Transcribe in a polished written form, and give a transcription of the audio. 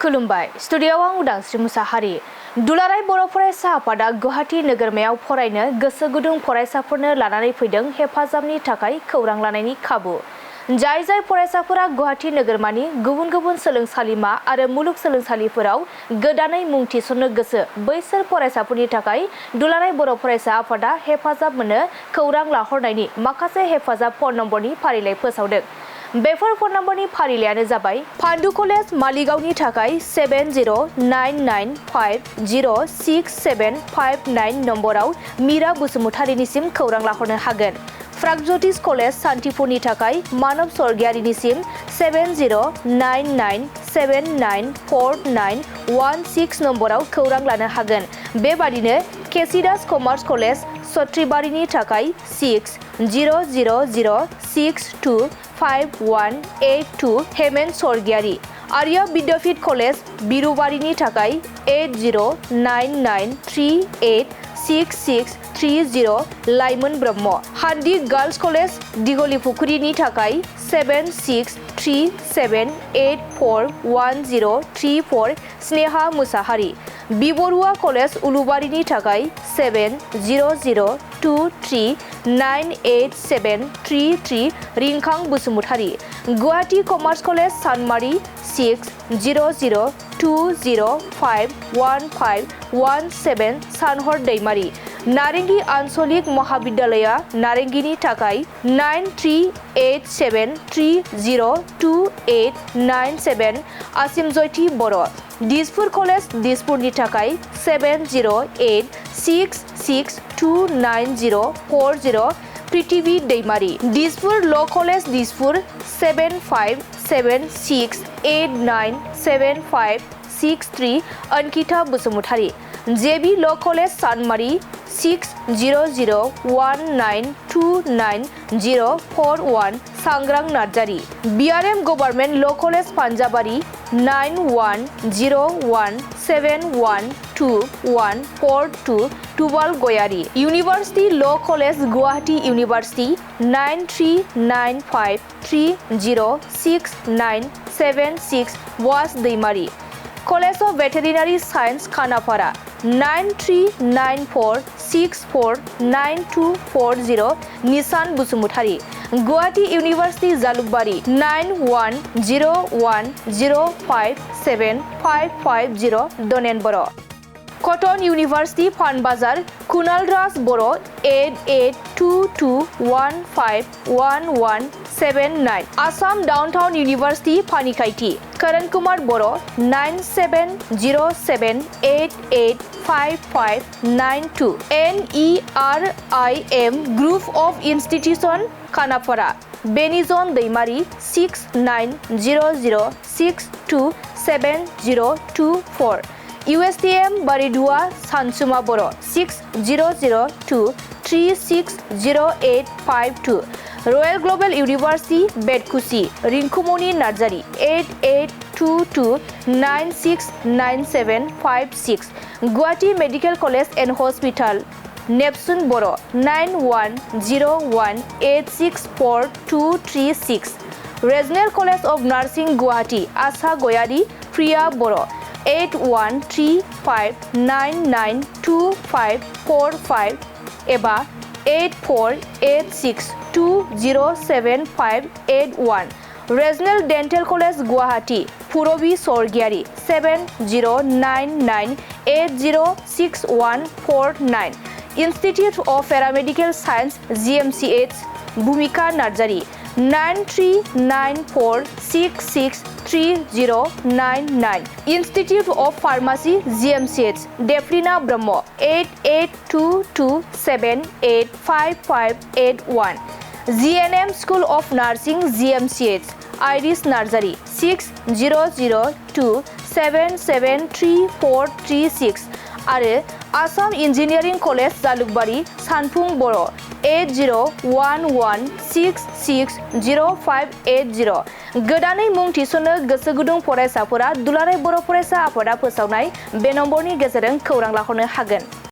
खुलुमबाय स्टुडिय'आव आं उदांस्रि मुसाहारि दुलाराय बर' फरायसा आफादा गुवाहाटी नोगोरमायाव फरायनो गोसो गुदुं फरायसाफोरनो लानानै फैदों हेफाजाबनि थाखाय खौरां लानायनि खाबु जाय फरायसाफोरा गुवाहाटी नोगोरमानि गुबुन गुबुन सोलोंसालिमा आरो मुलुगसोलोंसालिफोराव गोदानै मुं थिसननो गोसो बैसोर फरायसाफोरनि थाखाय दुलाराय बर' फरायसा आफादा हेफाजाब मोननो खौरां लाहरनायनि माखासे हेफाजाब फन नम्बरनि फारिलाइ फोसावदों। बेफोर फन नम्बरनि फारिलाइयानो जाबाय पान्डु कलेज मालिगावनि थाखाय 7099506759 नम्बराव मीरा बसुमतारीनिसिम खौरां लाहरनो हागोन। प्रागज्योतिष कलेज सान्तिपुरनि थाखाय मानव स्वर्गियारिनिसिम 7099794916 नम्बराव खौरां लानो हागोन। बेबादिनो केसिदास कमार्स कलेज सत्रिबारिनि थाखाय 6000625182 हेमेन स्वर्गियारि आर्य विद्यापीठ कलेज बिरुबारिनि थाखाय 8099386630 लाइमोन ब्रह्म हान्दी गार्ल्स कलेज दिगलिपुखुरीनि थाखाय 7637841034 स्नेहा मुसाहारि बिबरुआ कलेज उलुबारिनि थाखाय 7002398733 रिंखां बसुमतारी गुवाहाटी कमार्स कलेज सानमारी 6002051517 सानहर दैमारी नारेंगी आंचलिक महाविद्यालया नारेंगीनि थाखाय 9387302897 आसिम जयती बर' दिसपुर कलेज दिसपुरनि थाखाय 7086629040 पृथ्वी Daimari Dispur law college Dispur 7576897563 Ankita Basumatary JB law college Sanmari 6001929041 Sangram Narzary BRM government law college Panjabari 9101712142 Tubal Gayary university law college Guwahati university 9395306976 Bash Daimari college of veterinary science Khanapara 9394649240 Nishan Basumatary Guwahati university Jalukbari 9101057550 Donen Boro' Cotton university Panbazar Kunal Raj Boro' 8822151179 Assam downtown university Panikhaiti Karan Kumar Boro' 9707885592 NERIM group of institution Khanapara Benizan Daimari 6900627024 USTM बारिदुआ Sansuma Boro' 6002360852 royal global university Betkuchi Rinkumoni Narzary 8822969756 Guwahati medical college and hospital Nepsun Boro' 9101864236 regional college of nursing Guwahati Asha Gayary Priya Boro' 8135992545 एबा 8486207581 regional dental college Guwahati Purbi Swargiary 7099806149 institute of paramedical science GMCH Bhumika Narzary 9394663099 institute of pharmacy GMCH Deflina Brahma 8822785581 GNM school of nursing GMCH Iris Narzary 6002773436 आरो Assam engineering college Jalukbari Sanphung Boro' 8011660580 गोदानै मुं थिसननो गोसो गुदुं फरायसाफोरा दुलाराय बर' फरायसा आफादा फोसावनाय बे नम्बरनि गेजेरजों खौरां लाहरनो हागोन।